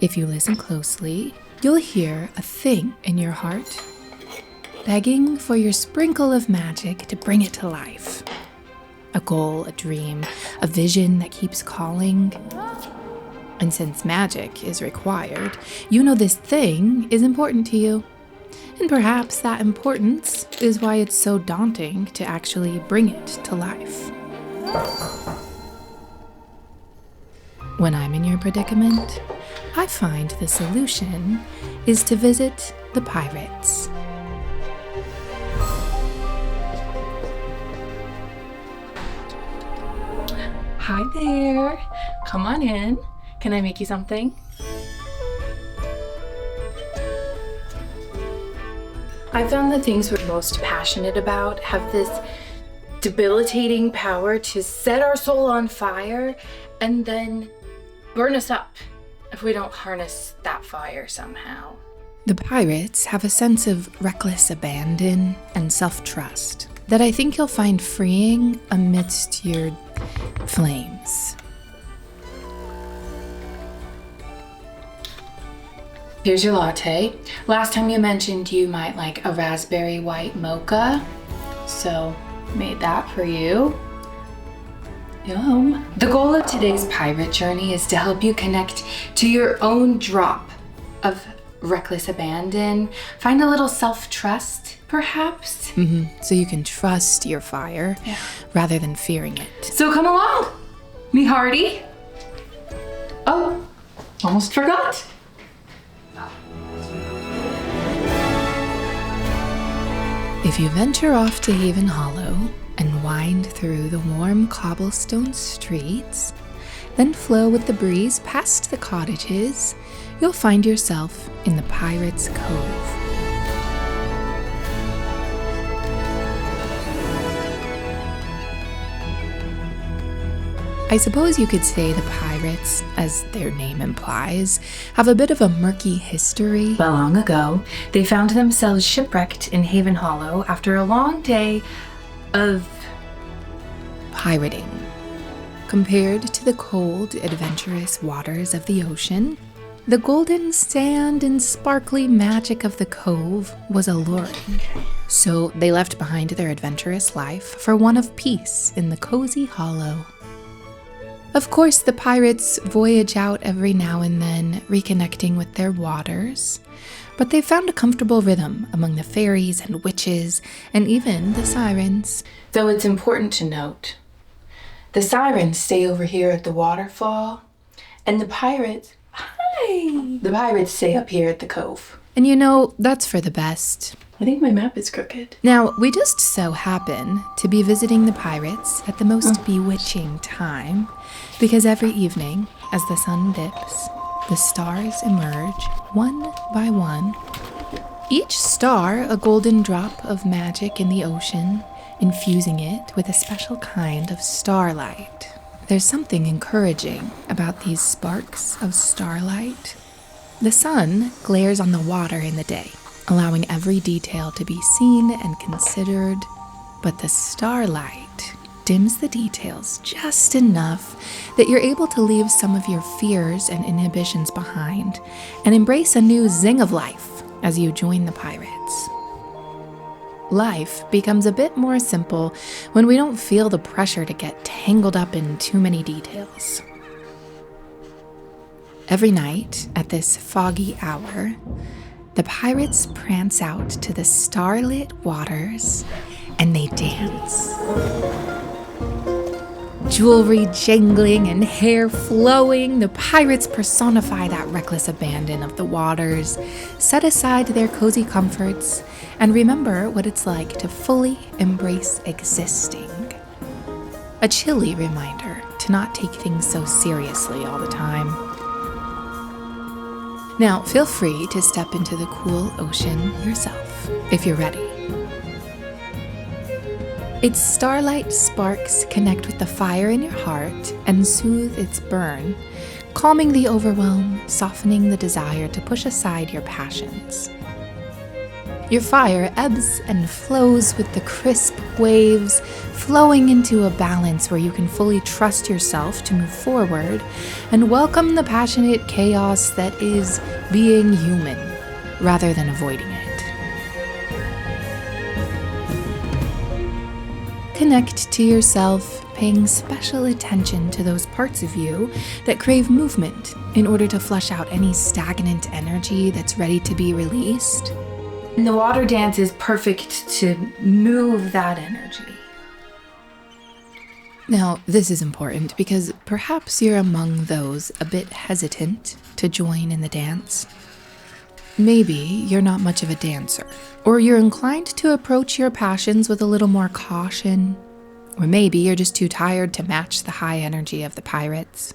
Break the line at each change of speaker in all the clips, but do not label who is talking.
If you listen closely, you'll hear a thing in your heart, begging for your sprinkle of magic to bring it to life. A goal, a dream, a vision that keeps calling. And since magic is required, you know this thing is important to you. And perhaps that importance is why it's so daunting to actually bring it to life. When I'm in your predicament, I find the solution is to visit the pirates. Hi there. Come on in. Can I make you something? I found the things we're most passionate about have this debilitating power to set our soul on fire and then burn us up if we don't harness that fire somehow. The pirates have a sense of reckless abandon and self-trust that I think you'll find freeing amidst your flames. Here's your latte. Last time you mentioned you might like a raspberry white mocha, so made that for you. Yum. The goal of today's pirate journey is to help you connect to your own drop of reckless abandon, find a little self-trust, perhaps. So you can trust your fire rather than fearing it. So come along, me hearty. Oh, almost forgot. If you venture off to Haven Hollow and wind through the warm cobblestone streets, then flow with the breeze past the cottages, you'll find yourself in the Pirates' Cove. I suppose you could say the pirates, as their name implies, have a bit of a murky history. Well, long ago, they found themselves shipwrecked in Haven Hollow after a long day of pirating. Compared to the cold, adventurous waters of the ocean, the golden sand and sparkly magic of the cove was alluring. So they left behind their adventurous life for one of peace in the cozy hollow. Of course, the pirates voyage out every now and then, reconnecting with their waters, but they found a comfortable rhythm among the fairies and witches, and even the sirens. Though it's important to note, the sirens stay over here at the waterfall, and the pirates stay up here at the cove. And you know, that's for the best. I think my map is crooked. Now, we just so happen to be visiting the pirates at the most bewitching time, because every evening, as the sun dips, the stars emerge one by one. Each star a golden drop of magic in the ocean, infusing it with a special kind of starlight. There's something encouraging about these sparks of starlight. The sun glares on the water in the day, allowing every detail to be seen and considered, but the starlight dims the details just enough that you're able to leave some of your fears and inhibitions behind and embrace a new zing of life as you join the pirates. Life becomes a bit more simple when we don't feel the pressure to get tangled up in too many details. Every night at this foggy hour, the pirates prance out to the starlit waters and they dance. Jewelry jingling and hair flowing, the pirates personify that reckless abandon of the waters, set aside their cozy comforts, and remember what it's like to fully embrace existing. A chilly reminder to not take things so seriously all the time. Now, feel free to step into the cool ocean yourself, if you're ready. Its starlight sparks connect with the fire in your heart and soothe its burn, calming the overwhelm, softening the desire to push aside your passions. Your fire ebbs and flows with the crisp waves, flowing into a balance where you can fully trust yourself to move forward and welcome the passionate chaos that is being human, rather than avoiding it. Connect to yourself, paying special attention to those parts of you that crave movement in order to flush out any stagnant energy that's ready to be released. And the water dance is perfect to move that energy. Now, this is important because perhaps you're among those a bit hesitant to join in the dance. Maybe you're not much of a dancer, or you're inclined to approach your passions with a little more caution, or maybe you're just too tired to match the high energy of the pirates.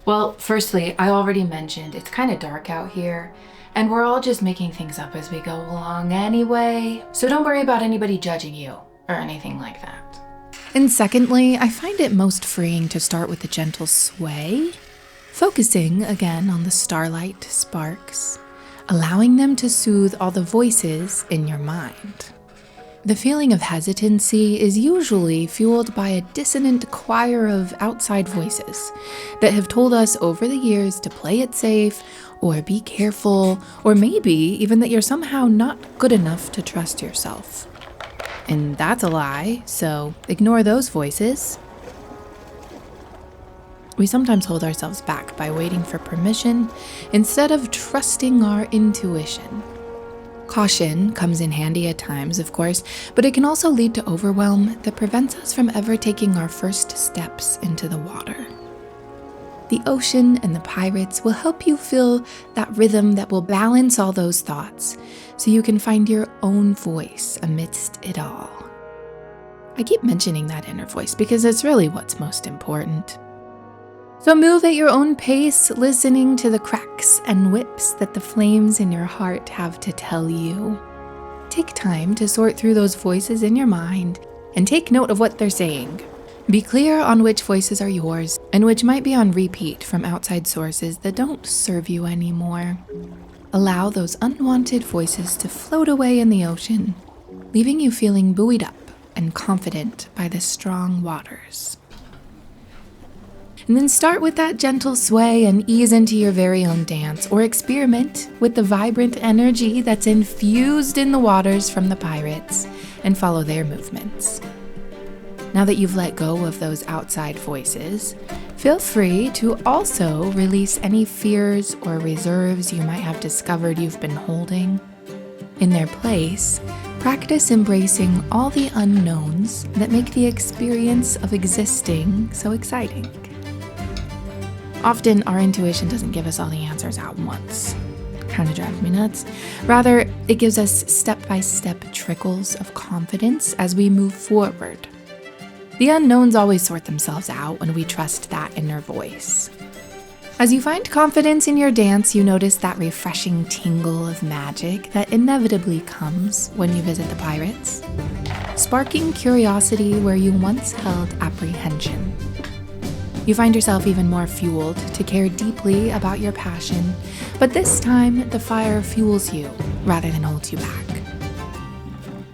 Well, firstly, I already mentioned it's kind of dark out here, and we're all just making things up as we go along anyway, so don't worry about anybody judging you or anything like that. And secondly, I find it most freeing to start with a gentle sway, focusing again on the starlight sparks, allowing them to soothe all the voices in your mind. The feeling of hesitancy is usually fueled by a dissonant choir of outside voices that have told us over the years to play it safe or be careful, or maybe even that you're somehow not good enough to trust yourself. And that's a lie, so ignore those voices. We sometimes hold ourselves back by waiting for permission instead of trusting our intuition. Caution comes in handy at times, of course, but it can also lead to overwhelm that prevents us from ever taking our first steps into the water. The ocean and the pirates will help you feel that rhythm that will balance all those thoughts so you can find your own voice amidst it all. I keep mentioning that inner voice because it's really what's most important. So move at your own pace, listening to the cracks and whips that the flames in your heart have to tell you. Take time to sort through those voices in your mind and take note of what they're saying. Be clear on which voices are yours and which might be on repeat from outside sources that don't serve you anymore. Allow those unwanted voices to float away in the ocean, leaving you feeling buoyed up and confident by the strong waters. And then start with that gentle sway and ease into your very own dance, or experiment with the vibrant energy that's infused in the waters from the pirates and follow their movements. Now that you've let go of those outside voices, feel free to also release any fears or reserves you might have discovered you've been holding. In their place, practice embracing all the unknowns that make the experience of existing so exciting. Often, our intuition doesn't give us all the answers at once. Kind of drives me nuts. Rather, it gives us step-by-step trickles of confidence as we move forward. The unknowns always sort themselves out when we trust that inner voice. As you find confidence in your dance, you notice that refreshing tingle of magic that inevitably comes when you visit the pirates, sparking curiosity where you once held apprehension. You find yourself even more fueled to care deeply about your passion, but this time the fire fuels you rather than holds you back.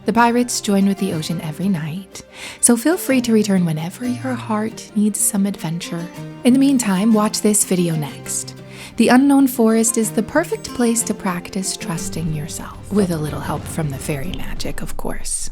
The pirates join with the ocean every night, so feel free to return whenever your heart needs some adventure. In the meantime, watch this video next. The unknown forest is the perfect place to practice trusting yourself, with a little help from the fairy magic, of course.